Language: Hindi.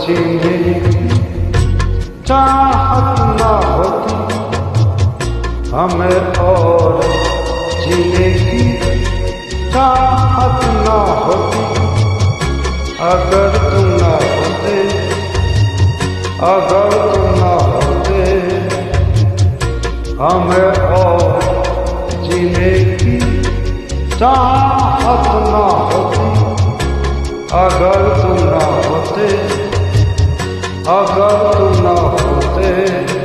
जीने की चाहत न होती हमें और जीने की चाहत न होती अगर तुम न होते अगर तुम न होते हमें और जीने की चाहत न होती अगर तुम न होते अगर तुम न होते